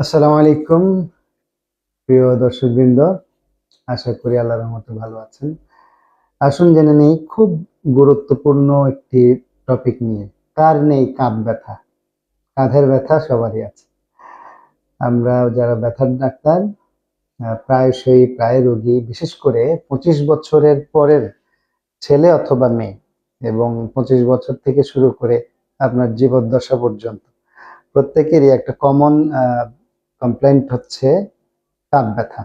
আসসালামু আলাইকুম প্রিয় দর্শকবৃন্দ, আশা করি আল্লাহর রহমতে ভালো আছেন। আসুন জেনে নেই খুব গুরুত্বপূর্ণ একটি টপিক নিয়ে। কার নেই কাঁধ ব্যথা? কাঁধের ব্যথা সবারই আছে। আমরা যারা ব্যথার ডাক্তার প্রায় রোগী, বিশেষ করে 25 বছরের পরের ছেলে অথবা মেয়ে এবং 25 বছর থেকে শুরু করে আপনার জীবদ্দশা পর্যন্ত প্রত্যেকেরই একটা কমন কমপ্লেইন্ট হচ্ছে কাঁধ ব্যথা।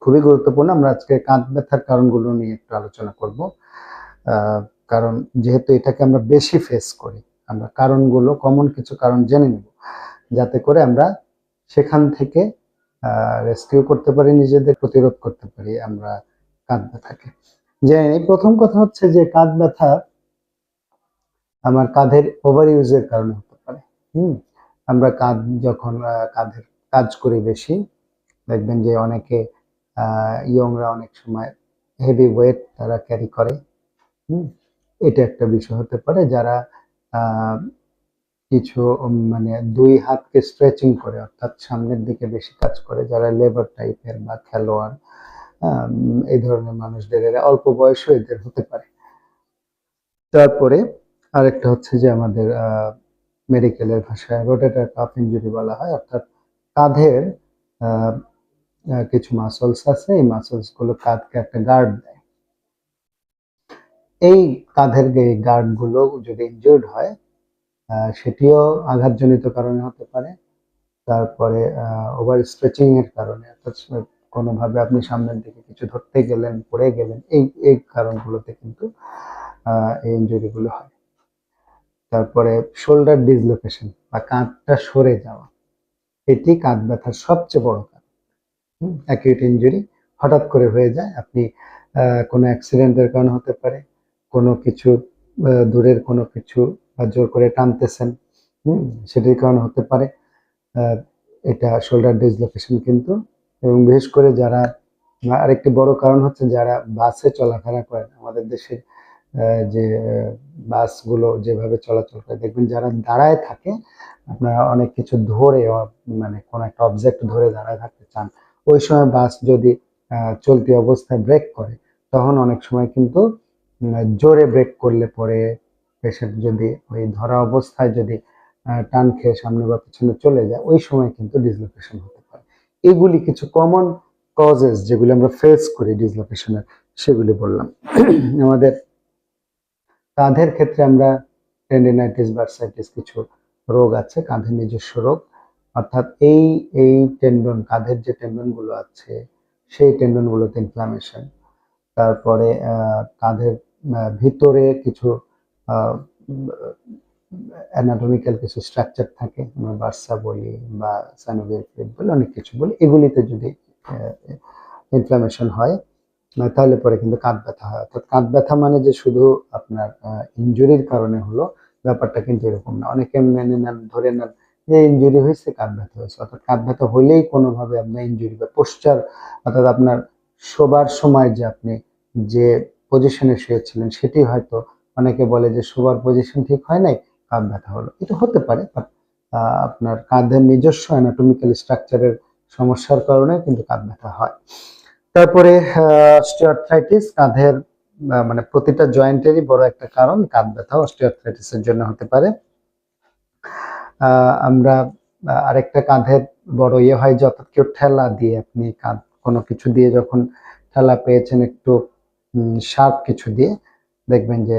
খুবই গুরুত্বপূর্ণ। আমরা আজকে কাঁধ ব্যথার কারণগুলো নিয়ে একটু আলোচনা করব। কারণ যেহেতু এটাকে আমরা বেশি ফেস করি, আমরা কারণগুলো কমন কিছু কারণ জেনে নেব, যাতে করে আমরা সেখান থেকে রেস্কিউ করতে পারি, নিজেদের প্রতিরোধ করতে পারি আমরা কাঁধ ব্যথাকে। জেনে নিই। প্রথম কথা হচ্ছে যে কাঁধ ব্যথা আমার কাঁধের ওভার ইউজের কারণে হতে পারে। আমরা যখন কাঁধের কাজ করি বেশি, দেখবেন যে অনেকে ইয়ংরা অনেক সময় হেভি ওয়েট তারা ক্যারি করে। এটা একটা বিষয় হতে পারে। যারা কিছু মানে 2 হাতকে স্ট্রেচিং করে, অর্থাৎ সামনের দিকে বেশি কাজ করে, যারা লেবার টাইপের বা খেলোয়াড়, এই ধরনের মানুষদের, এরা অল্প বয়সেও এদের হতে পারে। তারপরে আরেকটা হচ্ছে যে আমাদের মেডিকেলের ভাষায় রোটেটর কাফ ইনজুরি বলা হয়, অর্থাৎ কাঁধের কিছু মাসলস আছে, এই মাসলস গুলো কাঁধকে একটা গার্ড দেয়। এই কাঁধের গার্ড গুলো যদি ইনজুর্ড হয়, সেটিও আঘাতজনিত কারণে হতে পারে। তারপরে ওভার স্ট্রেচিং এর কারণে, অর্থাৎ কোনোভাবে আপনি সামনের দিকে কিছু ধরতে গেলেন, পড়ে গেলেন, এই কারণগুলোতে কিন্তু এই ইনজুরি গুলো হয়। তারপরে শোল্ডার ডিসলোকেশন বা কাঁধটা সরে যাওয়া, এটি কাঁধ ব্যথার সবচেয়ে বড় কারণ। অ্যাকিউট ইনজুরি হঠাৎ করে হয়ে যায়। আপনি কোনো অ্যাক্সিডেন্টের কারণে হতে পারে, কোনো কিছু দূরের কোনো কিছু জোর করে টানতেছেন, সেটির কারণে হতে পারে। এটা শোল্ডার ডিসলোকেশন কিন্তু। এবং বিশেষ করে যারা, আরেকটি বড় কারণ হচ্ছে যারা বাসে চলাফেরা করেন। আমাদের দেশের যে বাসগুলো যেভাবে চলাচল করে, দেখবেন যারা দাঁড়ায় থাকে, আপনারা অনেক কিছু ধরে, মানে কোনো একটা অবজেক্ট ধরে দাঁড়ায় থাকতে চান, ওই সময় বাস যদি চলতি অবস্থায় ব্রেক করে, তখন অনেক সময় কিন্তু জোরে ব্রেক করলে পরে পেশেন্ট যদি ওই ধরা অবস্থায় যদি টান খেয়ে সামনে বা পিছনে চলে যায়, ওই সময় কিন্তু ডিসলোকেশন হতে পারে। এগুলি কিছু কমন কজেস যেগুলি আমরা ফেস করি ডিসলোকেশনের, সেগুলি বললাম। আমাদের কাঁধের ক্ষেত্রে আমরা টেন্ডিনাইটিস, বার্সাইটিস কিছু রোগ আছে, কাঁধের নিজস্ব রোগ, অর্থাৎ এই টেন্ডন, কাঁধের যে টেন্ডন গুলো আছে সেই টেন্ডন গুলোতে ইনফ্লামেশন। তারপরে কাঁধের ভিতরে কিছু অ্যানাটমিক্যাল কিছু স্ট্রাকচার থাকে, আমরা বার্সা বলি বা সাইনোভিয়াল ফ্লুইড বলি, অনেক কিছু বলি। এগুলিতে যদি ইনফ্লামেশন হয়, তাহলে পরে কিন্তু কাঁধ ব্যথা হয়। অর্থাৎ কাঁধ ব্যথা মানে যে শুধু আপনার ইনজুরির কারণে হলো, ব্যাপারটা কিন্তু এরকম না। অনেকে মেনে নেন, ধরে নেন যে ইনজুরি হয়েছে, কাঁধ ব্যথা হয়েছে। অর্থাৎ কাঁধ ব্যথা হলেই কোনোভাবে আপনার ইনজুরি বা পোশ্চার, অর্থাৎ আপনার শোবার সময় যে আপনি যে পজিশনে শুয়েছিলেন সেটি হয়তো, অনেকে বলে যে শোবার পজিশন ঠিক হয় নাই, কাঁধ ব্যথা হলো। এটা হতে পারে, বাট আপনার কাঁধের নিজস্ব অ্যানাটমিক্যাল স্ট্রাকচারের সমস্যার কারণে কিন্তু কাঁধ ব্যথা হয়। তারপরে অস্টিওআর্থ্রাইটিস, কাঁধের মানে প্রতিটা জয়েন্টেরই বড় একটা কারণ কাঁধ ব্যথা অস্টিওআর্থ্রাইটিসের জন্য হতে পারে। আমরা আরেকটা কাঁধের বড় হয় যে, অর্থাৎ কেউ ঠেলা দিয়ে, আপনি কাঁধ কোনো কিছু দিয়ে যখন ঠেলা পেয়েছেন একটু শার্প কিছু দিয়ে, দেখবেন যে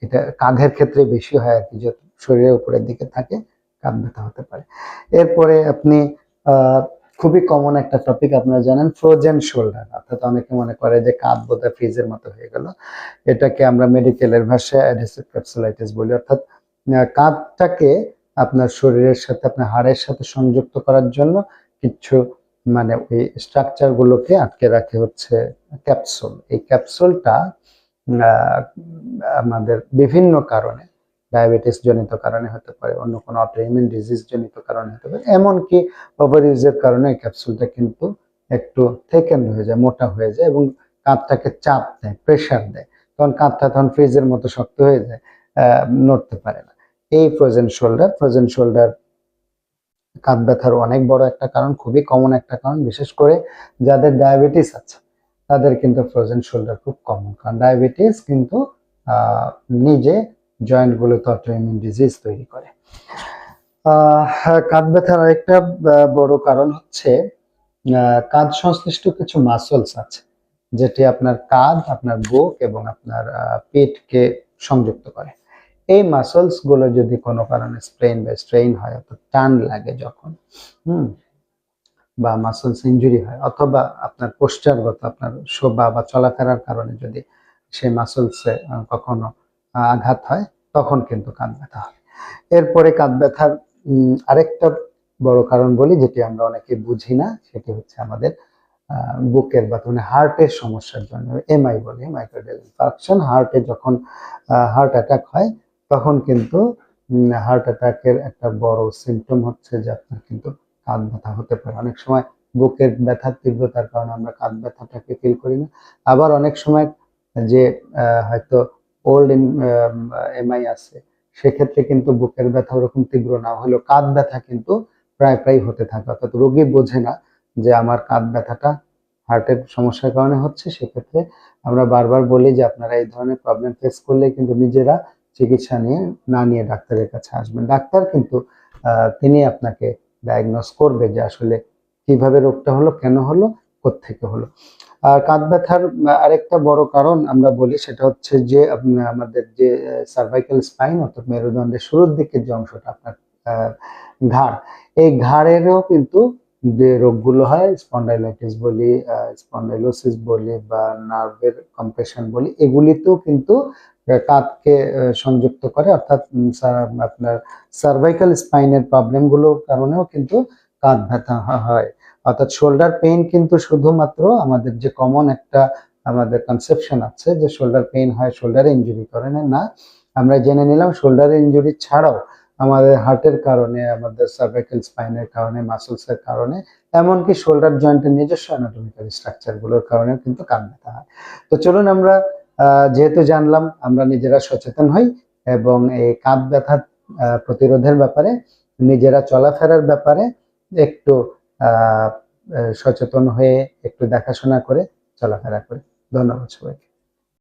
এটা কাঁধের ক্ষেত্রে বেশি হয় আর কি, যে শরীরের উপরের দিকে থাকে, কাঁধ ব্যথা হতে পারে। এরপরে আপনি খুবই কমন একটা টপিক আপনারা জানেন, ফ্রোজেন শোল্ডার, অর্থাৎ অনেকে মনে করে যে কাঁধ বোধহয় ফ্রিজের মতো হয়ে গেল। এটাকে আমরা মেডিকেলের ভাষায় অ্যাডহেসিভ ক্যাপসুলাইটিস বলি। অর্থাৎ কাঁধটাকে আপনার শরীরের সাথে, আপনার হাড়ের সাথে সংযুক্ত করার জন্য কিছু, মানে ওই স্ট্রাকচার গুলোকে আটকে রাখে হচ্ছে ক্যাপসুল। এই ক্যাপসুলটা আমাদের বিভিন্ন কারণে, ডায়াবেটিস জনিত কারণে হতে পারে, অন্য কোনো অটোইমিউন ডিজিজ জনিত কারণে হতে পারে, এমনকি ওভার ইউজের কারণে এই ক্যাপসুলটা কিন্তু একটু থেকেন্ড হয়ে যায়, মোটা হয়ে যায় এবং কাঁধটাকে চাপ দেয়, প্রেশার দেয়, তখন কাঁধটা তখন ফ্রিজের মতো শক্ত হয়ে যায়, নড়তে পারে না। এই ফ্রোজেন শোল্ডার কাঁধ ব্যথার অনেক বড় একটা কারণ, খুবই কমন একটা কারণ। বিশেষ করে যাদের ডায়াবেটিস আছে তাদের কিন্তু ফ্রোজেন শোল্ডার খুব কমন, কারণ ডায়াবেটিস কিন্তু নিজে জয়েন্টগুলোতে অটোইমিউন ডিজিজ তৈরি করে। কাঁধ ব্যথার আরেকটা বড় কারণ হচ্ছে কাঁধ সংশ্লিষ্ট কিছু মাসলস আছে যেটি আপনার কাঁধ, আপনার বুক এবং আপনার পেটকে সংযুক্ত করে। এই মাসলস গুলো যদি কোনো কারণে স্প্রেন বা স্ট্রেইন হয়, অর্থাৎ টান লাগে যখন, বা মাসলস ইনজুরি হয়, অথবা আপনার পোস্টারগত আপনার শোভা বা চলাফেরার কারণে যদি সেই মাসলসে কখনো আঘাত হয়, তখন কিন্তু কাঁধ ব্যথা হয়। এরপরে কাঁধ ব্যথার আরেকটা বড় কারণ বলি, যেটি আমরা অনেকে বুঝি না, সেটি হচ্ছে আমাদের বুকের বা হার্টের সমস্যার জন্য, এমআই বলি, মাইক্রোডিয়াল ইনফার্কশন। হার্টে যখন হার্ট অ্যাটাক হয়, তখন কিন্তু হার্ট অ্যাটাকের একটা বড় সিমটম হচ্ছে যে আপনার কিন্তু কাঁধ ব্যথা হতে পারে। অনেক সময় বুকের ব্যথার তীব্রতার কারণে আমরা কাঁধ ব্যথাটাকে ফিল করি না। আবার অনেক সময় যে হয়তো ওল্ড এমআই আছে, সেক্ষেত্রে কিন্তু বুকের ব্যথা ওরকম তীব্র না হলেও কাঁধ ব্যথা কিন্তু প্রায় হতে থাকে, অর্থাৎ রোগী বোঝে না যে আমার কাঁধ ব্যথাটা হার্টের সমস্যার কারণে হচ্ছে। সেক্ষেত্রে আমরা বারবার বলি যে আপনারা এই ধরনের প্রবলেম ফেস করলে কিন্তু নিজেরা চিকিৎসা নিয়ে ডাক্তারের কাছে আসবেন। ডাক্তার কিন্তু তিনি আপনাকে ডায়াগনোস করবে যে আসলে কিভাবে রোগটা হলো, কেন হলো, কোত্থেকে হলো। আর কাঁধ ব্যথার আরেকটা বড় কারণ আমরা বলি, সেটা হচ্ছে যে আমাদের যে সার্ভাইকাল স্পাইন, অর্থাৎ মেরুদণ্ডের শুরুর দিকের যে অংশটা আপনার ঘাড়, এই ঘাড়েরও কিন্তু যে রোগগুলো হয়, স্পন্ডাইলাইটিস বলি, স্পন্ডাইলোসিস বলি, বা নার্ভের কম্প্রেশন বলি, এগুলিতেও কিন্তু কাঁধকে সংযুক্ত করে, অর্থাৎ আপনার সার্ভাইকাল স্পাইনের প্রবলেমগুলোর কারণেও কিন্তু কাঁধ ব্যথা হয়। অর্থাৎ শোল্ডার পেইন কিন্তু শুধুমাত্র আমাদের যে কমন একটা আমাদের কনসেপশন আছে যে শোল্ডার পেইন হয় শোল্ডার ইনজুরি কারণে, না, আমরা জেনে নিলাম শোল্ডার ইনজুরি ছাড়াও আমাদের হার্টের কারণে, আমাদের সার্ভাইকাল স্পাইনের কারণে, মাসলসের কারণে, এমনকি শোল্ডার জয়েন্টের নিজস্ব অ্যানাটমিক্যাল স্ট্রাকচার গুলোর কারণে কিন্তু কাঁধ ব্যথা হয়। তো চলুন আমরা যেহেতু জানলাম, আমরা নিজেরা সচেতন হই এবং এই কাঁধ ব্যথা প্রতিরোধের ব্যাপারে, নিজেরা চলাফেরার ব্যাপারে একটু সচেতন হয়ে একটু দেখাশোনা করে চলাফেরা করি। ধন্যবাদ সবাইকে।